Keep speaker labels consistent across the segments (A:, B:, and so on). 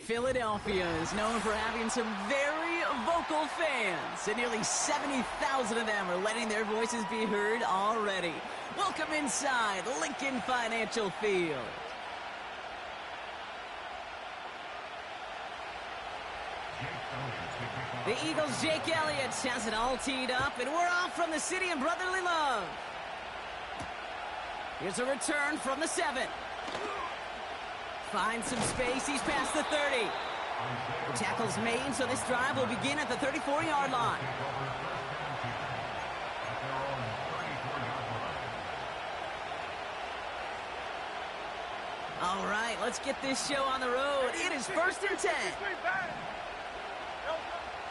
A: Philadelphia is known for having some very vocal fans, and nearly 70,000 of them are letting their voices be heard already. Welcome inside Lincoln Financial Field. The Eagles' Jake Elliott has it all teed up, and we're off from the city of brotherly love. Here's a return from the 7. Finds some space, he's past the 30. The tackle's made, so this drive will begin at the 34-yard line. All right, let's get this show on the road. It is 1st and 10.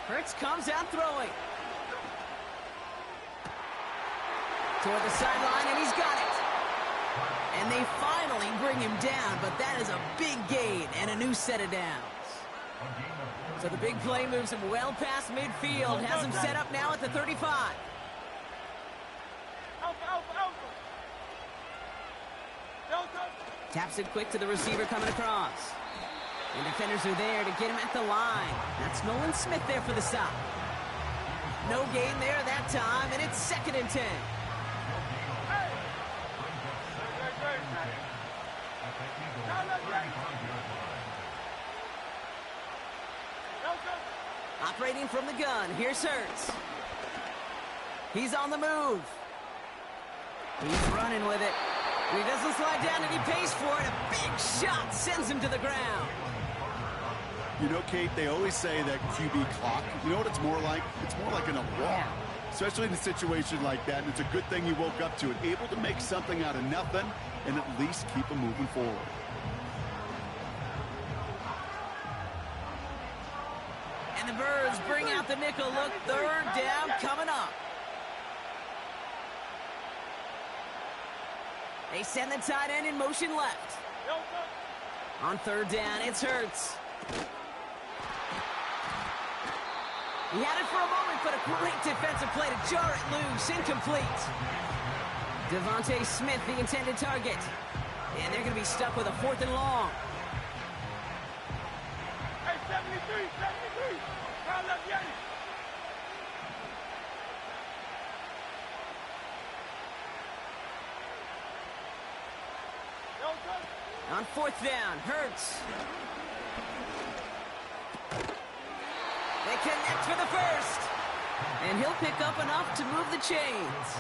A: Hurts comes out throwing. Toward the sideline, and he's got it. And they finally bring him down, but that is a big gain and a new set of downs. So the big play moves him well past midfield, has him set up now at the 35. Taps it quick to the receiver coming across. And defenders are there to get him at the line. That's Nolan Smith there for the stop. No gain there that time, and it's 2nd and 10. Operating from the gun, here's Hurts. He's on the move. He's running with it. He doesn't slide down, and he pays for it. A big shot sends him to the ground.
B: You know, Kate, they always say that QB clock, you know what it's more like? It's more like an alarm, especially in a situation like that. And it's a good thing he woke up to it, able to make something out of nothing and at least keep him moving forward.
A: And the Birds bring out the nickel look. 3rd down coming up. They send the tight end in motion left. On 3rd down, it's Hurts. He had it for a moment, but a great defensive play to jar it loose. Incomplete. Devontae Smith, the intended target. And they're going to be stuck with a 4th and long.
C: Hey, 73. Foul up, Yanni.
A: On 4th down, Hurts. They connect for the 1st. And he'll pick up enough to move the chains.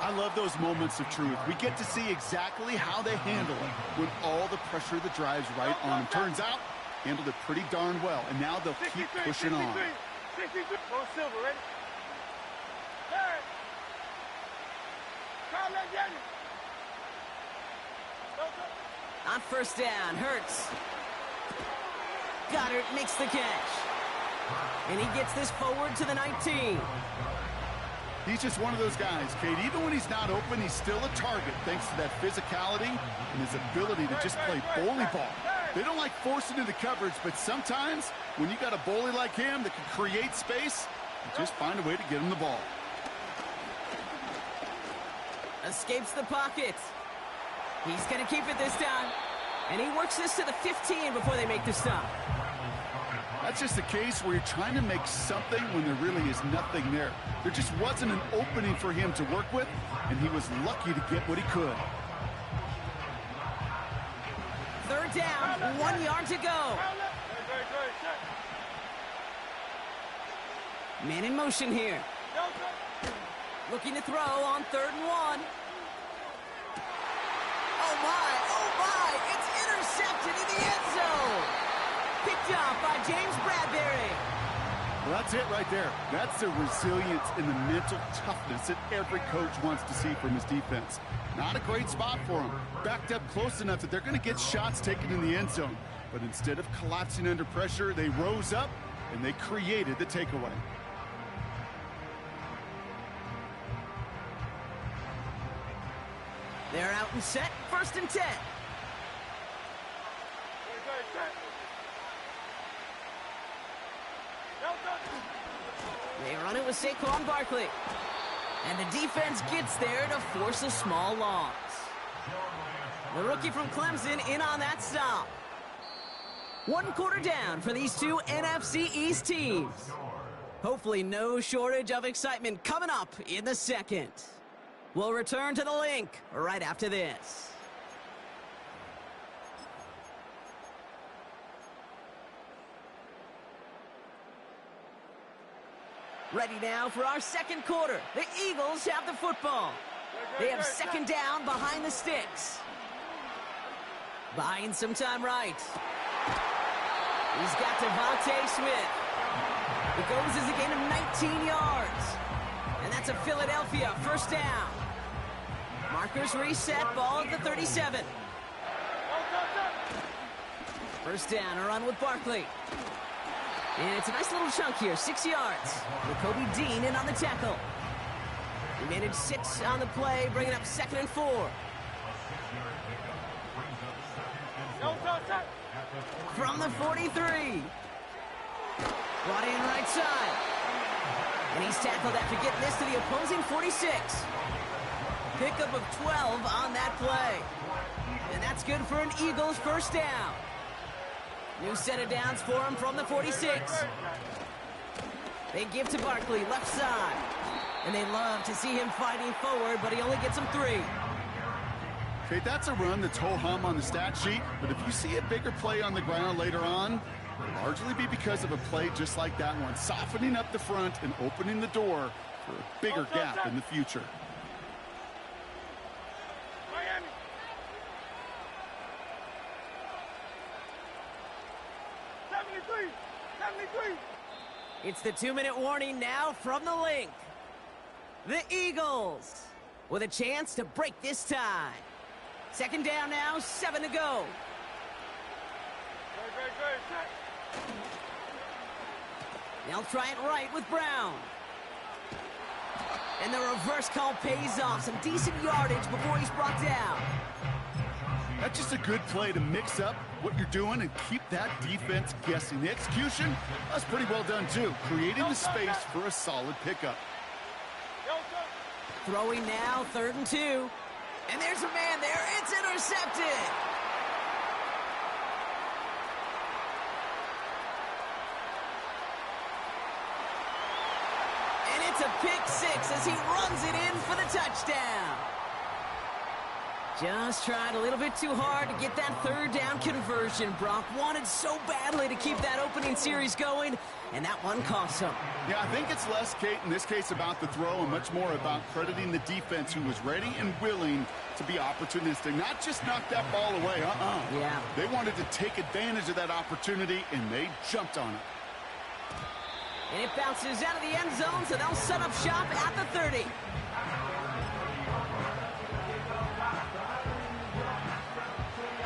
B: I love those moments of truth. We get to see exactly how they handle it when all the pressure that drives right on them. Turns out, handled it pretty darn well. And now they'll keep pushing on.
C: Go Silver, ready? Hey! Foul up, Yanni.
A: On 1st down, Hurts. Goddard makes the catch. And he gets this forward to the 19.
B: He's just one of those guys, Kate. Even when he's not open, he's still a target thanks to that physicality and his ability to just play bully ball. They don't like forcing into coverage, but sometimes when you got a bully like him that can create space, you just find a way to get him the ball.
A: Escapes the pocket. He's going to keep it this time. And he works this to the 15 before they make the stop.
B: That's just a case where you're trying to make something when there really is nothing there. There just wasn't an opening for him to work with, and he was lucky to get what he could.
A: 3rd down, 1 yard to go. Man in motion here. Looking to throw on 3rd and 1. Oh my, it's intercepted in the end zone. Picked up by James Bradbury.
B: Well, that's it right there. That's the resilience and the mental toughness that every coach wants to see from his defense. Not a great spot for him. Backed up close enough that they're going to get shots taken in the end zone. But instead of collapsing under pressure, they rose up and they created the takeaway.
A: They're out and set. 1st and 10. They run it with Saquon Barkley. And the defense gets there to force a small loss. The rookie from Clemson in on that stop. One quarter down for these two NFC East teams. Hopefully no shortage of excitement coming up in the second. We'll return to the link right after this. Ready now for our second quarter. The Eagles have the football. They have second down behind the sticks. Buying some time right. He's got Devontae Smith. It goes as a gain of 19 yards. And that's a Philadelphia first down. Markers reset, ball at the 37. First down, a run with Barkley. And it's a nice little chunk here, 6 yards. With Kobe Dean in on the tackle. He managed 6 on the play, bringing up 2nd and 4. From the 43. Brought in right side. And he's tackled after getting this to the opposing 46. Pickup of 12 on that play. And that's good for an Eagles first down. New set of downs for him from the 46. They give to Barkley, left side. And they love to see him fighting forward, but he only gets them 3.
B: Okay, that's a run that's ho-hum on the stat sheet, but if you see a bigger play on the ground later on, it'll largely be because of a play just like that one, softening up the front and opening the door for a bigger gap in the future.
C: Miami. 73.
A: It's the 2-minute warning now from the link. The Eagles with a chance to break this tie. Second down now, 7 to go. They'll try it right with Brown. And the reverse call pays off. Some decent yardage before he's brought down.
B: That's just a good play to mix up what you're doing and keep that defense guessing. The execution, that's pretty well done too, creating the space for a solid pickup.
A: Throwing now, 3rd and 2. And there's a man there. It's intercepted. And it's a pick 6 as he runs it in for the touchdown. Just tried a little bit too hard to get that 3rd down conversion. Brock wanted so badly to keep that opening series going, and that one cost him.
B: Yeah, I think it's less, Kate, in this case about the throw and much more about crediting the defense who was ready and willing to be opportunistic, not just knock that ball away.
A: Yeah.
B: They wanted to take advantage of that opportunity, and they jumped on it.
A: And it bounces out of the end zone, so they'll set up shop at the 30.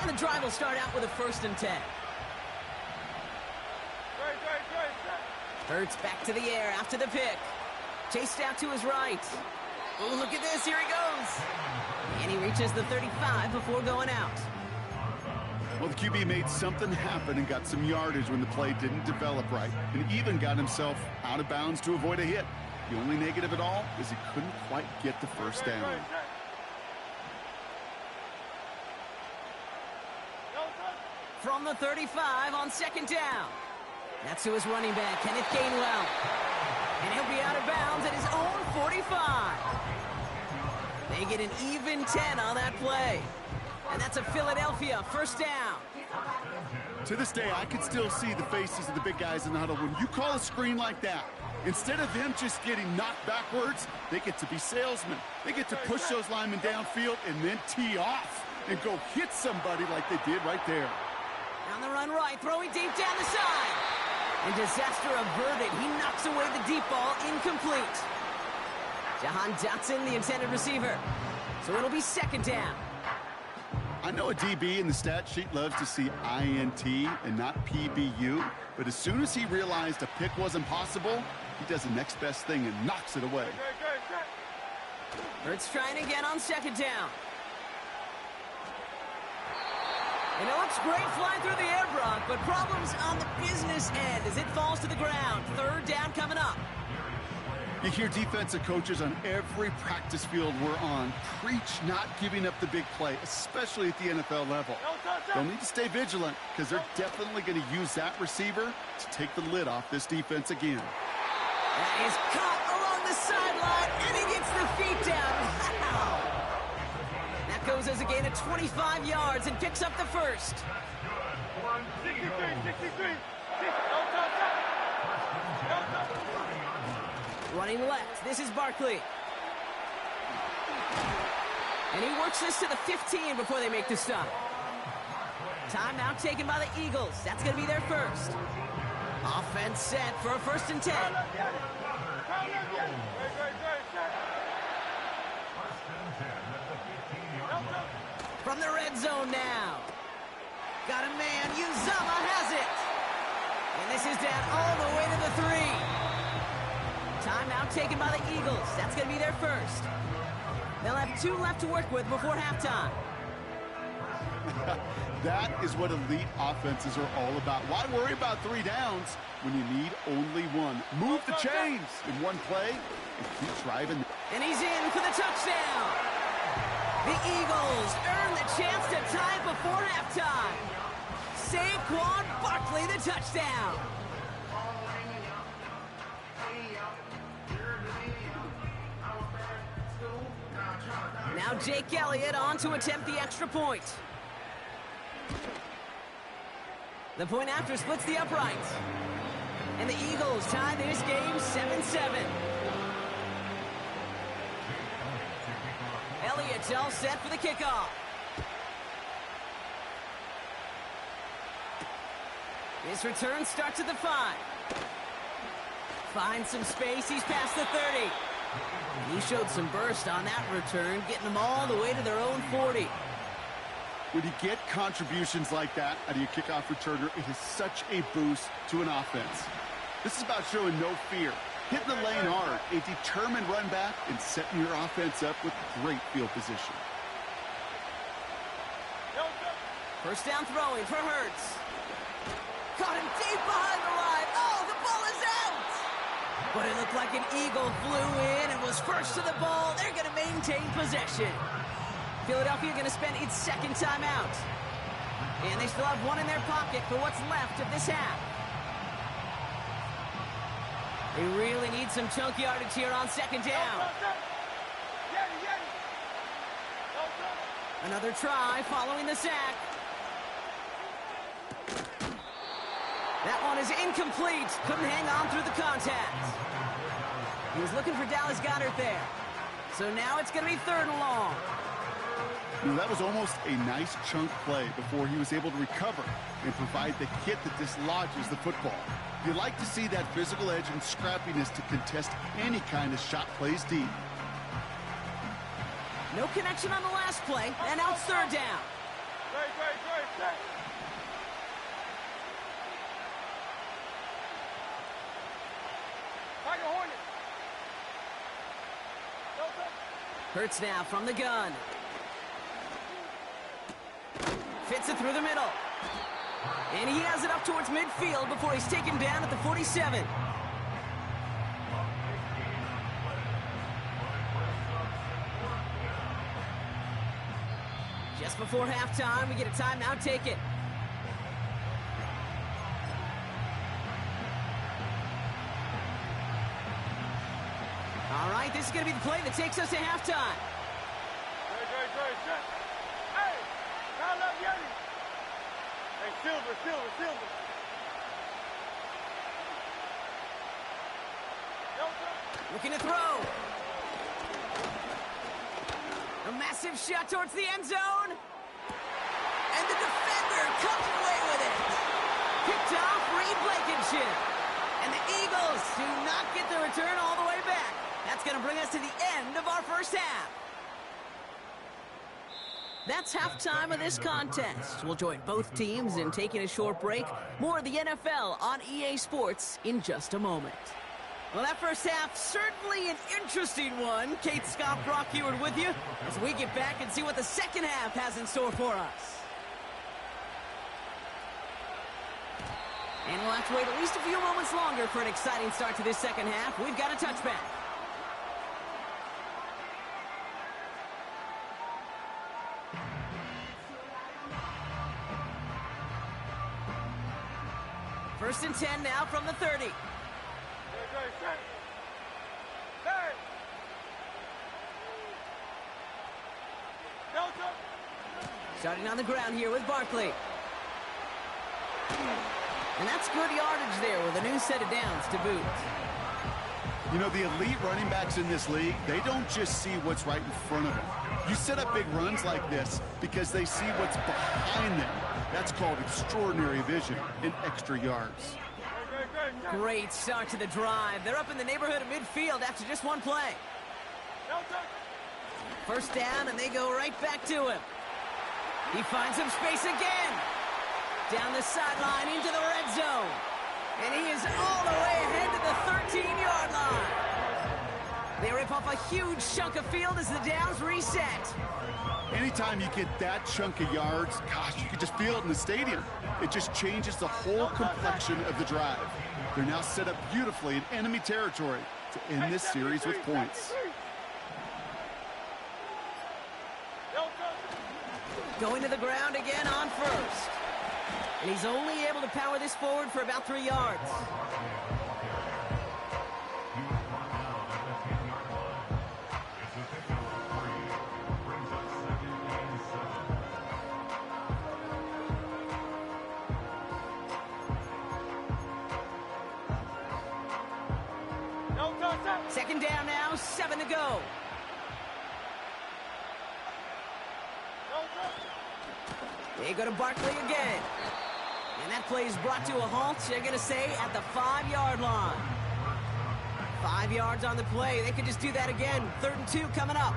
A: And the drive will start out with a 1st and 10. Hurts back to the air after the pick. Chased out to his right. Oh, look at this. Here he goes. And he reaches the 35 before going out.
B: Well, the QB made something happen and got some yardage when the play didn't develop right, and even got himself out of bounds to avoid a hit. The only negative at all is he couldn't quite get the first down.
A: From the 35 on 2nd down. That's to his running back, Kenneth Gainwell. And he'll be out of bounds at his own 45. They get an even 10 on that play. And that's a Philadelphia first down.
B: To this day, I can still see the faces of the big guys in the huddle. When you call a screen like that, instead of them just getting knocked backwards, they get to be salesmen. They get to push those linemen downfield and then tee off and go hit somebody like they did right there.
A: On the run right, throwing deep down the side. And disaster averted. He knocks away the deep ball, incomplete. Jahan Dotson, the intended receiver. So it'll be 2nd down.
B: I know a DB in the stat sheet loves to see INT and not PBU, but as soon as he realized a pick wasn't possible, he does the next best thing and knocks it away.
A: Hurts trying again on 2nd down. And it looks great flying through the air, Brock, but problems on the business end as it falls to the ground. 3rd down coming up.
B: You hear defensive coaches on every practice field we're on preach not giving up the big play, especially at the NFL level. They'll need to stay vigilant because they're definitely going to use that receiver to take the lid off this defense again.
A: That is caught along the sideline, and he gets the feet down. Wow! That goes as a gain of 25 yards and picks up the first.
C: 63.
A: Running left, this is Barkley. And he works this to the 15 before they make the stop. Timeout taken by the Eagles. That's going to be their first. Offense set for a 1st and 10. From the red zone now. Got a man. Uzama has it. And this is down all the way to the 3. Timeout taken by the Eagles. That's going to be their first. They'll have 2 left to work with before halftime.
B: That is what elite offenses are all about. Why worry about 3 downs when you need only 1? Move the chains in one play and keep driving.
A: And he's in for the touchdown. The Eagles earn the chance to tie before halftime. Saquon Barkley, the touchdown. Now Jake Elliott on to attempt the extra point. The point after splits the uprights. And the Eagles tie this game 7-7. Elliott's all set for the kickoff. His return starts at the 5. Finds some space, he's past the 30. He showed some burst on that return, getting them all the way to their own 40.
B: When you get contributions like that out of your kickoff returner, it is such a boost to an offense. This is about showing no fear, hitting the lane hard, a determined run back, and setting your offense up with great field position.
A: First down throwing for Hurts. Caught him deep behind the line. Oh, the ball is out! But it looked like an Eagle flew in and was first to the ball. They're going to maintain possession. Philadelphia going to spend its 2nd timeout. And they still have 1 in their pocket for what's left of this half. They really need some chunk yardage here on 2nd down. Another try following the sack. That one is incomplete. Couldn't hang on through the contact. He was looking for Dallas Goedert there. So now it's going to be 3rd and long.
B: You know, that was almost a nice chunk play before he was able to recover and provide the hit that dislodges the football. You like to see that physical edge and scrappiness to contest any kind of shot plays deep.
A: No connection on the last play, and now it's 3rd down. Hurts now from the gun. Fits it through the middle. And he has it up towards midfield before he's taken down at the 47. Just before halftime, we get a timeout taken. All right, this is going to be the play that takes us to halftime.
C: Hey, round up Yeti. Hey, Silver.
A: Looking to throw. A massive shot towards the end zone. And the defender comes away with it. Picked off Reed Blankenship. And the Eagles do not get the return all the way back. That's going to bring us to the end of our first half. That's halftime of this contest. We'll join both teams in taking a short break. More of the NFL on EA Sports in just a moment. Well, that first half, certainly an interesting one. Kate Scott, Brock Heward with you as we get back and see what the second half has in store for us. And we'll have to wait at least a few moments longer for an exciting start to this second half. We've got a touchback. First and 10 now from the 30. Starting on the ground here with Barkley. And that's good yardage there with a new set of downs to boot.
B: You know, the elite running backs in this league, they don't just see what's right in front of them. You set up big runs like this because they see what's behind them. That's called extraordinary vision and extra yards.
A: Great start to the drive. They're up in the neighborhood of midfield after just one play. First down, and they go right back to him. He finds some space again. Down the sideline into the red zone. And he is all the way ahead to the 13-yard line. They rip off a huge chunk of field as the downs reset.
B: Anytime you get that chunk of yards, gosh, you can just feel it in the stadium. It just changes the whole complexion of the drive. They're now set up beautifully in enemy territory to end this series with points.
A: Going to the ground again on first. And he's only able to power this forward for about 3 yards. Second down now, 7 to go. They go to Barkley again. And that play is brought to a halt, they're going to say, at the 5-yard line. 5 yards on the play. They could just do that again. 3rd and 2 coming up.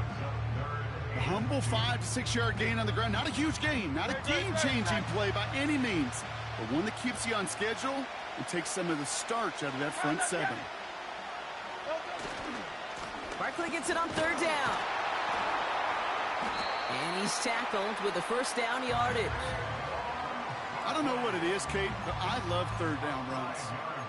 B: A humble 5 to 6 yard gain on the ground. Not a huge gain, not a game-changing play by any means, but one that keeps you on schedule and takes some of the starch out of that front 7.
A: Barkley gets it on 3rd down. And he's tackled with the first down yardage.
B: I don't know what it is, Kate, but I love 3rd down runs.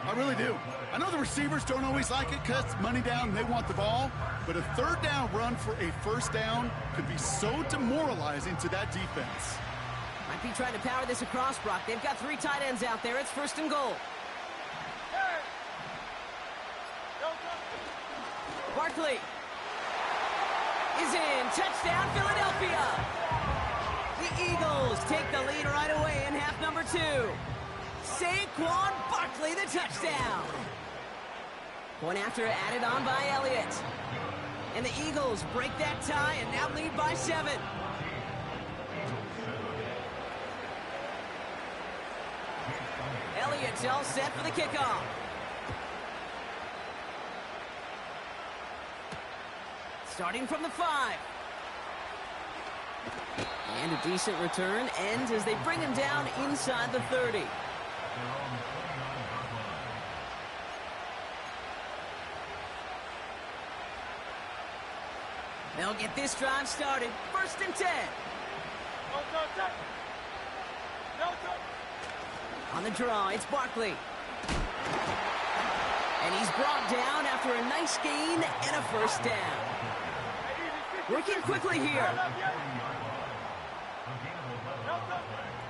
B: I really do. I know the receivers don't always like it because money down, they want the ball, but a 3rd down run for a first down could be so demoralizing to that defense.
A: Might be trying to power this across, Brock. They've got 3 tight ends out there. It's 1st and goal. Barkley is in. Touchdown, Philadelphia. The Eagles take the lead right away in half number 2. Saquon Barkley, the touchdown. Point after added on by Elliott. And the Eagles break that tie and now lead by 7. Elliott's all set for the kickoff. Starting from the 5. And a decent return ends as they bring him down inside the 30. They'll get this drive started. 1st and 10. On the draw, it's Barkley. And he's brought down after a nice gain and a first down. Working quickly here.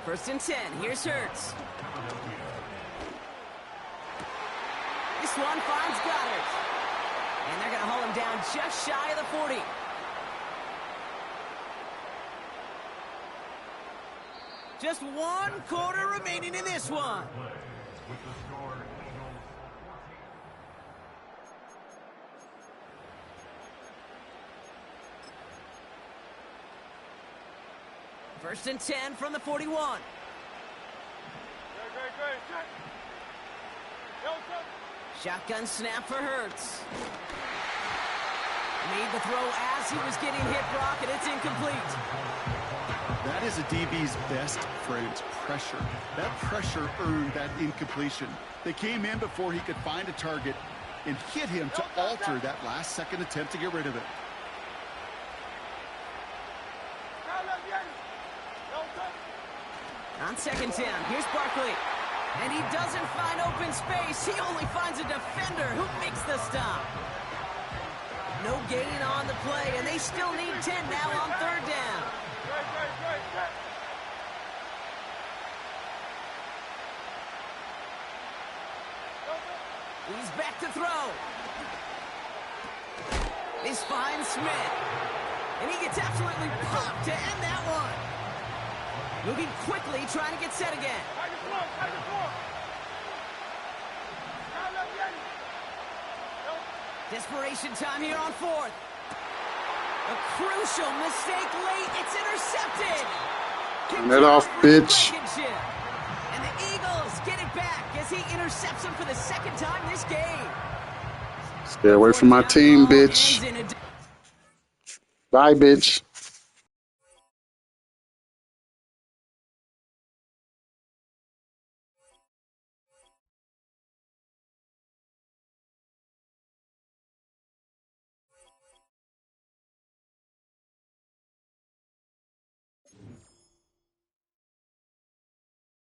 A: 1st and 10. Here's Hurts. This one finds Goddard. And they're going to haul him down just shy of the 40. Just 1 quarter remaining in this one. First and 10 from the 41. Shotgun snap for Hurts. Made the throw as he was getting hit, Brock, and it's incomplete.
B: That is a DB's best friend, pressure. That pressure earned that incompletion. They came in before he could find a target and hit him to alter that last-second attempt to get rid of it.
A: On 2nd down, here's Barkley. And he doesn't find open space. He only finds a defender who makes the stop. No gain on the play, and they still need 10 now on 3rd down. He's back to throw. This finds Smith. And he gets absolutely popped to end that one. Moving quickly, trying to get set again. Desperation time here on fourth. A crucial mistake late. It's intercepted.
D: Turn it off, bitch.
A: And the Eagles get it back as he intercepts him for the second time this game.
D: Stay away from my team, bitch. Bye, bitch.